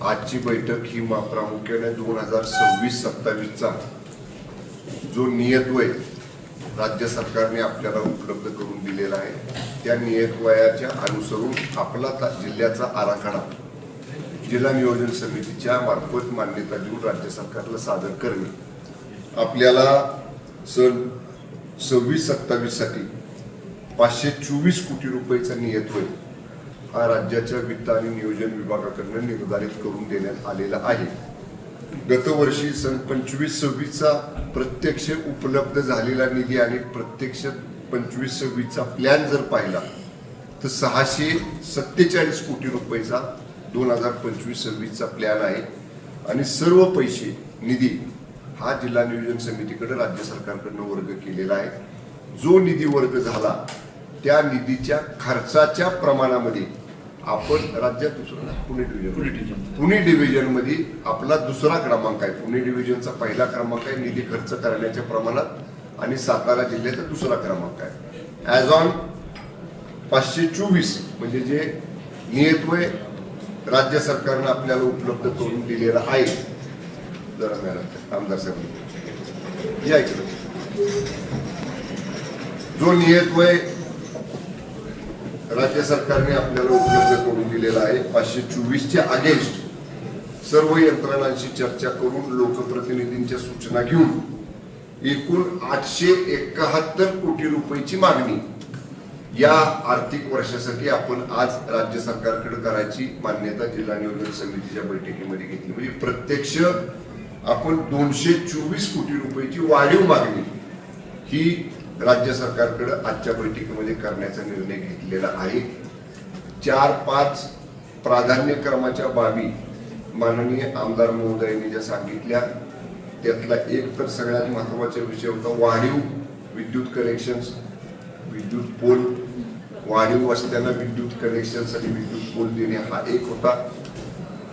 आजची बैठक ही प्रामुख्याने 2026-27चा जो नियतव्यय राज्य सरकारने आपल्याला उपलब्ध करून दिलेला आहे त्या नियतव्ययाच्या अनुसरून आपला जिल्ह्याचा आराखडा जिल्हा नियोजन समितीच्या मार्फत मान्यता देऊन राज्य सरकारला सादर करणे। आपल्याला सन 26-27 साठी 524 कोटी रुपयाचा नियतव्यय हा राज्याच्या वित्त आणि नियोजन विभागाकडून निर्धारित करून देण्यात आलेला आहे। गत वर्षी सन 25-26चा प्रत्यक्ष उपलब्ध झालेला निधी आणि प्रत्यक्ष 25-26चा प्लॅन जर पाहिला तर 647 कोटी रुपयाचा 2025-26चा प्लॅन आहे आणि सर्व पैसे निधी हा जिल्हा नियोजन समितीकडे राज्य सरकारकडून वर्ग केलेला आहे। जो निधी वर्ग झाला त्या निधीच्या खर्चाच्या प्रमाणामध्ये आपण राज्यात पुणे डिव्हिजन मध्ये आपला दुसरा क्रमांक आहे। पुणे डिव्हिजनचा पहिला क्रमांक आहे निधी खर्च करण्याच्या प्रमाणात आणि सातारा जिल्ह्याचा दुसरा क्रमांक आहे। ॲज ऑन 524 म्हणजे जे नियतव्यय राज्य सरकारने आपल्याला उपलब्ध करून दिलेला आहे। जरा मॅडम आमदार साहेब या इकडे जो नियतव्यय राज्य सरकारने आपल्याला उपलब्ध करून दिलेला आहे 524च्या अगेन्स्ट सर्व यंत्रणांशी चर्चा करून लोकप्रतिनिधींच्या सूचना घेऊन एकूण 871 कोटी रुपयाची मागणी या आर्थिक वर्षासाठी आपण आज राज्य सरकारकडे करायची मान्यता जिल्हा नियोजन समितीच्या बैठकीमध्ये घेतली। म्हणजे प्रत्यक्ष आपण 224 कोटी रुपयाची वाढीव मागणी ही राज्य सरकारकडे आजच्या बैठकीमध्ये करण्याचा निर्णय घेतलेला आहे। 4-5 प्राधान्यक्रमाच्या बाबी माननीय आमदार महोदयांनी ज्या सांगितल्या त्यातला एक तर सगळ्यात महत्त्वाचा विषय होता वाढीव विद्युत कनेक्शन्स, विद्युत पोल, वाढीव वस्त्यांना विद्युत कनेक्शनसाठी विद्युत पोल देणे हा एक होता।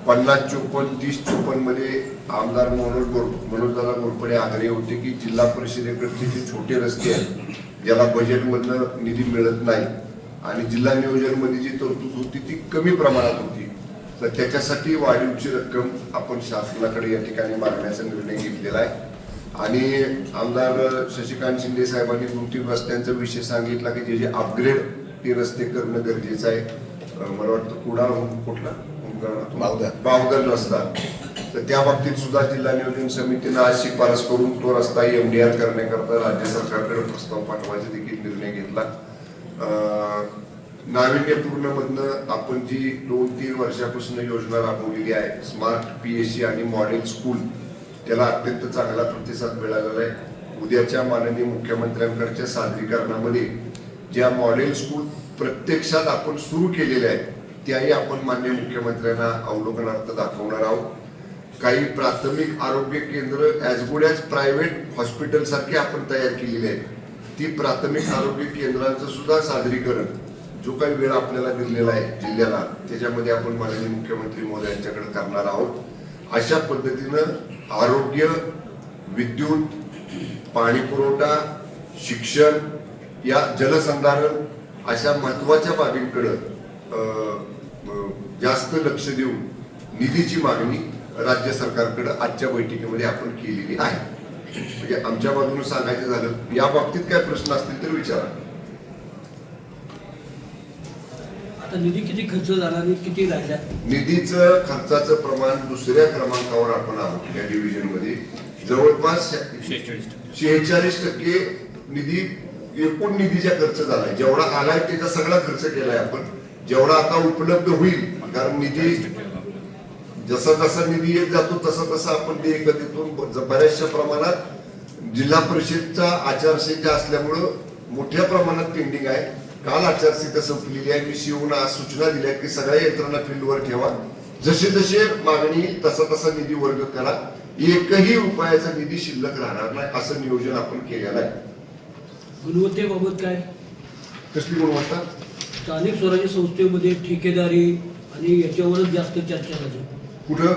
50-54-30-54 मध्ये आमदार मनोजदादा घोरपडे आग्रही होते की जिल्हा परिषदेकडचे जे छोटे रस्ते आहेत ज्याला बजेटमधनं निधी मिळत नाही आणि जिल्हा नियोजन मध्ये जी तरतूद होती ती कमी प्रमाणात होती तर त्याच्यासाठी वाढीवची रक्कम आपण शासनाकडे या ठिकाणी मागण्याचा निर्णय घेतलेला आहे। आणि आमदार शशिकांत शिंदे साहेबांनी 2-3 रस्त्यांचा विषय सांगितला की जे जे अपग्रेड ते रस्ते करणं गरजेचं आहे। मला वाटतं कुडाळ कुठला बावधन रस्ता तर त्या बाबतीत सुद्धा जिल्हा नियोजन समितीने आज शिफारस करून तो रस्ता MDR करण्याकरता राज्य सरकारकडे प्रस्ताव पाठवायचा देखील निर्णय घेतला। नाविन्यपूर्ण मधनं आपण जी 2-3 वर्षापासून योजना राबवलेली आहे स्मार्ट PSC आणि मॉडेल स्कूल त्याला अत्यंत चांगला प्रतिसाद मिळालेला आहे। उद्याच्या माननीय मुख्यमंत्र्यांकडच्या सादरीकरणामध्ये ज्या मॉडेल स्कूल प्रत्यक्षात आपण सुरू केलेल्या आहेत त्याही आपण माननीय मुख्यमंत्र्यांना अवलोकनार्थ दाखवणार आहोत। काही प्राथमिक आरोग्य केंद्र as good as private hospital सारखे आपण तयार केलेले आहेत ती प्राथमिक आरोग्य केंद्रांचं सुद्धा सादरीकरण जो काही वेळ आपल्याला दिलेला आहे जिल्ह्याला त्याच्यामध्ये आपण माननीय मुख्यमंत्री महोदयांच्याकडे करणार आहोत। अशा पद्धतीनं आरोग्य, विद्युत, पाणी पुरवठा, शिक्षण या जलसंधारण अशा महत्वाच्या बाबींकडे जास्त लक्ष देऊन निधीची मागणी राज्य सरकारकडे आजच्या बैठकीमध्ये आपण केलेली आहे। म्हणजे आमच्या बाजूने सांगायचं झालं या बाबतीत काय प्रश्न असतील तर विचारा। आता निधी किती खर्च झाला आणि किती राहिला? निधीचं खर्चाचं प्रमाण दुसऱ्या क्रमांकावर आपण आहोत या डिव्हिजन मध्ये जवळपास 46% निधी एकूण निधीचा खर्च झालाय। जेवढा आलाय त्याचा सगळा खर्च केलाय आपण। जेवढा आता उपलब्ध होईल कारण निधी जसा जसा निधी येत जातो तसा तसा आपण देयकातून बऱ्याचशा प्रमाणात जिल्हा परिषदचा आचारसंहिता असल्यामुळं मोठ्या प्रमाणात पेंडिंग आहे। काल आचारसंहिता संपलेली आहे। मी शिवून आज सूचना दिल्या की सगळ्या यंत्रणा फील्डवर ठेवा, जसे जसे मागणी तसा तसा निधी वर्ग करा, एकही रुपयाचा निधी शिल्लक राहणार नाही असं नियोजन आपण केलेलं आहे। गुणवत्तेबाबत काय? कसली गुणवत्ता? स्थानिक स्वराज्य संस्थेमध्ये ठेकेदारी आणि याच्यावरच जास्त चर्चा झाली। कुठं?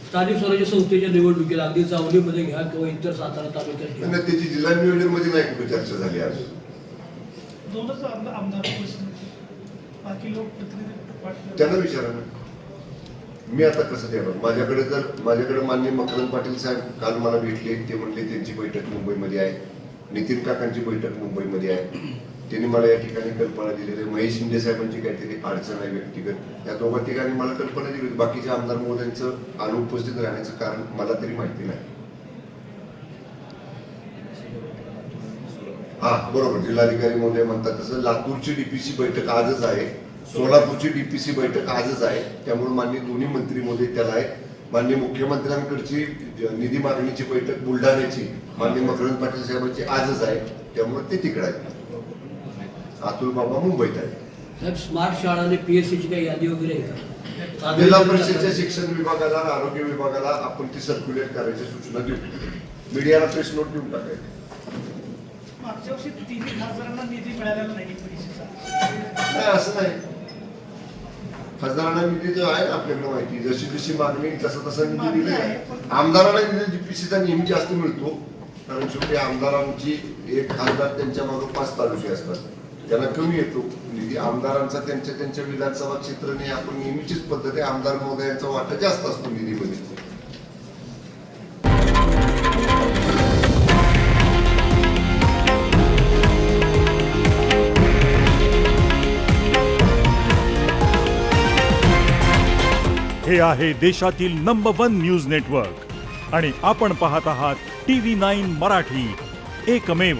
स्थानिक स्वराज्य संस्थेच्या निवडणुकीला अगदी चावडीमध्ये घ्या किंवा इतर सातारा तालुक्यात घ्या त्याची जिल्हा नियोजन मध्ये नाही कुठे चर्चा झाली आज। दोनच आमदार बाकी लोक प्रतिनिधी त्यांना विचारा ना। मी आता कसं देणार? माझ्याकडे माननीय मकरंद पाटील साहेब काल मला भेटले. ते म्हणले त्यांची बैठक मुंबईमध्ये आहे, नितीन काकांची बैठक मुंबईमध्ये आहे. त्यांनी मला या ठिकाणी कल्पना दिलेली आहे. महेश शिंदे साहेबांची काहीतरी अडचण आहे व्यक्तिगत, या दोघा ठिकाणी मला कल्पना दिली होती. बाकीच्या आमदार महोदयांचं अनुपस्थित राहण्याचं कारण मला तरी माहिती नाही. हा बरोबर, जिल्हाधिकारी महोदय म्हणतात तसं लातूरची डीपीसी बैठक आजच आहे, सोलापूरची डीपीसी बैठक आजच आहे. त्यामुळे माननीय दोन्ही मंत्री महोदय त्याला आहे. माननीय मुख्यमंत्र्यांकडची निधी मागणीची बैठक बुलढाण्याची माननीय मकरंद पाटील साहेबांची आजच आहे. त्यामुळे ते तिकडे आहेत. अतुल बाबा मुंबईत आहेत. साहेब, स्मार्ट शाळा आणि PSCची काही यादी वगैरे आहे का? जिल्हा परिषदेच्या शिक्षण विभागाला, आरोग्य विभागाला आपण ती सर्क्युलेट करायची सूचना देऊ. मीडियाला प्रेस नोट देऊन टाकायची. मागच्या वर्षी 3 खासदारांना निधी मिळालेला नाही PSCचा. नाही असं नाही, खासदारांना निधी जो आहे आपल्याकडे माहिती, जशी जशी मागणी तसा निधी दिलेला आहे. आमदारांना निधी जीपीसीचा नेहमी जास्त मिळतो, कारण शेवटी आमदारांची एक खासदार त्यांच्या मागे 5 तालुके असतात, त्यांना कमी येतो निधी. आमदारांचा त्यांच्या विधानसभा क्षेत्राने आपण नेहमीचीच पद्धत आहे, आमदार महोदयांचा वाटा जास्त असतो निधीमध्ये. हे आहे देशातील नंबर 1 न्यूज नेटवर्क आणि आपण पाहत आहात TV9 मराठी, एकमेव.